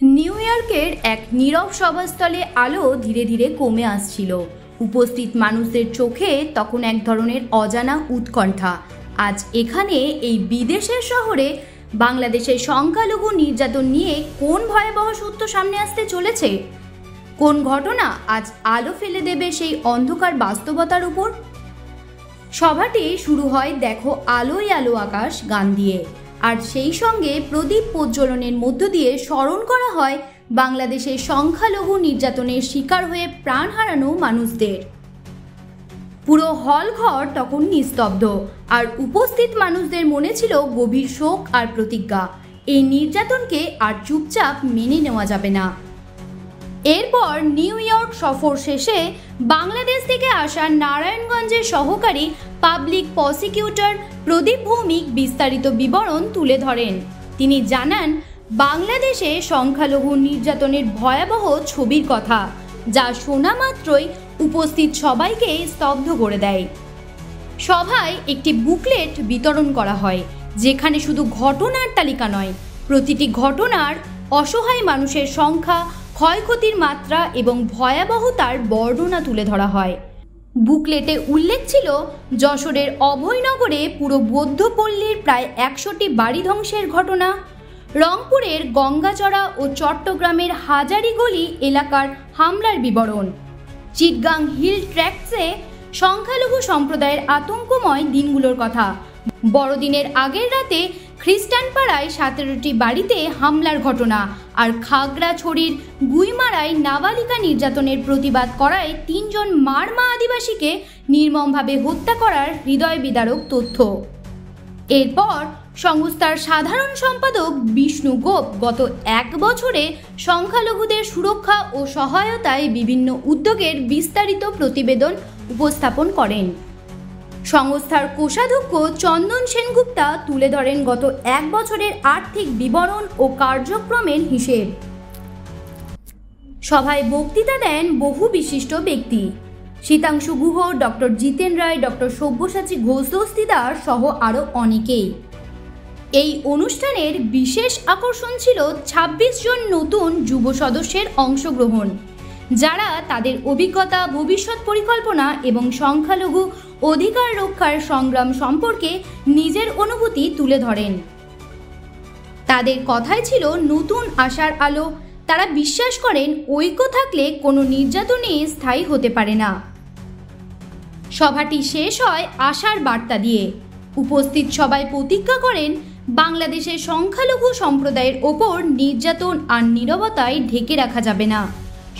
New ইয়র্কের এক নীরব সভাস্থলে আলো ধীরে ধীরে কমে আসছিল। উপস্থিত মানুষদের চোখে তখন এক ধরনের অজানা উৎকণ্ঠা। আজ এখানে এই বিদেশের শহরে বাংলাদেশের সংখ্যালঘু নির্যাতন নিয়ে কোন ভয়াবহ সত্য সামনে আসতে চলেছে? কোন ঘটনা আজ আলো ফেলে দেবে সেই অন্ধকার বাস্তবতার উপর? সভাটি শুরু হয় দেখো আলোয় আলো আকাশ গান দিয়ে, আর সেই সঙ্গে প্রদীপ প্রজ্বলনের মধ্য দিয়ে স্মরণ করা হয় বাংলাদেশের সংখ্যালঘু নির্যাতনের শিকার হয়ে প্রাণ হারানো মানুষদের। পুরো হল ঘর তখন নিস্তব্ধ, আর উপস্থিত মানুষদের মনে ছিল গভীর শোক আর প্রতিজ্ঞা। এই নির্যাতনকে আর চুপচাপ মেনে নেওয়া যাবে না। এরপর নিউ ইয়র্ক সফর শেষে বাংলাদেশ থেকে আসা নারায়ণগঞ্জের সহকারী পাবলিক প্রসিকিউটর প্রদীপ ভৌমিক বিস্তারিত বিবরণ তুলে ধরেন। তিনি জানান, বাংলাদেশে সংখ্যালঘু নির্যাতনের ভয়াবহ ছবির কথা, যা শোনা মাত্রই উপস্থিত সবাইকে স্তব্ধ করে দেয়। সভায় একটি বুকলেট বিতরণ করা হয়, যেখানে শুধু ঘটনার তালিকা নয়, প্রতিটি ঘটনার অসহায় মানুষের সংখ্যা, ক্ষয়ক্ষতির মাত্রা এবং ভয়াবহতার বর্ণনা তুলে ধরা হয়। বুকলেটে উল্লেখ ছিল যশোরের অভয়নগরে পুরো বৌদ্ধপল্লীর প্রায় 100টি বাড়ি ধ্বংসের ঘটনা, রংপুরের গঙ্গাচড়া ও চট্টগ্রামের হাজারিগলি এলাকার হামলার বিবরণ, চিটগাং হিল ট্র্যাক্টসে সংখ্যালঘু সম্প্রদায়ের আতঙ্কময় দিনগুলোর কথা, বড়দিনের আগের রাতে খ্রিস্টান পাড়ায় 17টি বাড়িতে হামলার ঘটনা, আর খাগড়াছড়ির গুইমারায় নাবালিকা নির্যাতনের প্রতিবাদ করায় 3 জন মারমা আদিবাসীকে নির্মমভাবে হত্যা করার হৃদয় বিদারক তথ্য। এরপর সংস্থার সাধারণ সম্পাদক বিষ্ণু গোপ গত 1 বছরে সংখ্যালঘুদের সুরক্ষা ও সহায়তায় বিভিন্ন উদ্যোগের বিস্তারিত প্রতিবেদন উপস্থাপন করেন। সংস্থার কোষাধ্যক্ষ চন্দন সেনগুপ্তা তুলে ধরেন গত 1 বছরের আর্থিক বিবরণ ও কার্যক্রমের হিসেব। সভায় বক্তৃতা দেন বহু বিশিষ্ট ব্যক্তি, শীতাংশু গুহ, ডক্টর জিতেন রায়, ডক্টর সব্যসাচী ঘোষ দস্তিদার সহ আরও অনেকেই। এই অনুষ্ঠানের বিশেষ আকর্ষণ ছিল 26 জন নতুন যুব সদস্যের অংশগ্রহণ, যারা তাদের অভিজ্ঞতা, ভবিষ্যৎ পরিকল্পনা এবং সংখ্যালঘু অধিকার রক্ষার সংগ্রাম সম্পর্কে নিজের অনুভূতি তুলে ধরেন। তাদের কথায় ছিল নতুন আশার আলো। তারা বিশ্বাস করেন ঐক্য থাকলে কোনো নির্যাতনই স্থায়ী হতে পারে না। সভাটি শেষ হয় আশার বার্তা দিয়ে। উপস্থিত সবাই প্রতিজ্ঞা করেন বাংলাদেশের সংখ্যালঘু সম্প্রদায়ের ওপর নির্যাতন আর নীরবতায় ঢেকে রাখা যাবে না।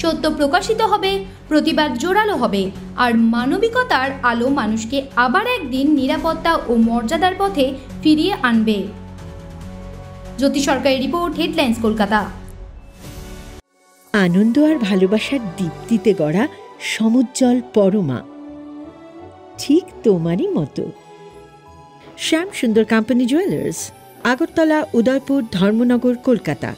সত্য প্রকাশিত হবে, প্রতিবাদ জোরালো হবে, আর মানবিকতার আলো মানুষকে আবার একদিন নিরাপত্তা ও মর্যাদার পথে ফিরিয়ে আনবে। জ্যোতি সরকারের রিপোর্ট, হেডলাইন্স, কলকাতা। আনন্দ আর ভালোবাসার দীপ্তিতে গড়া সমুজ্জ্বল পরমা, ঠিক তোমারই মতো। শ্যাম সুন্দর কোম্পানি জুয়েলার্স, আগরতলা, উদয়পুর, ধর্মনগর, কলকাতা।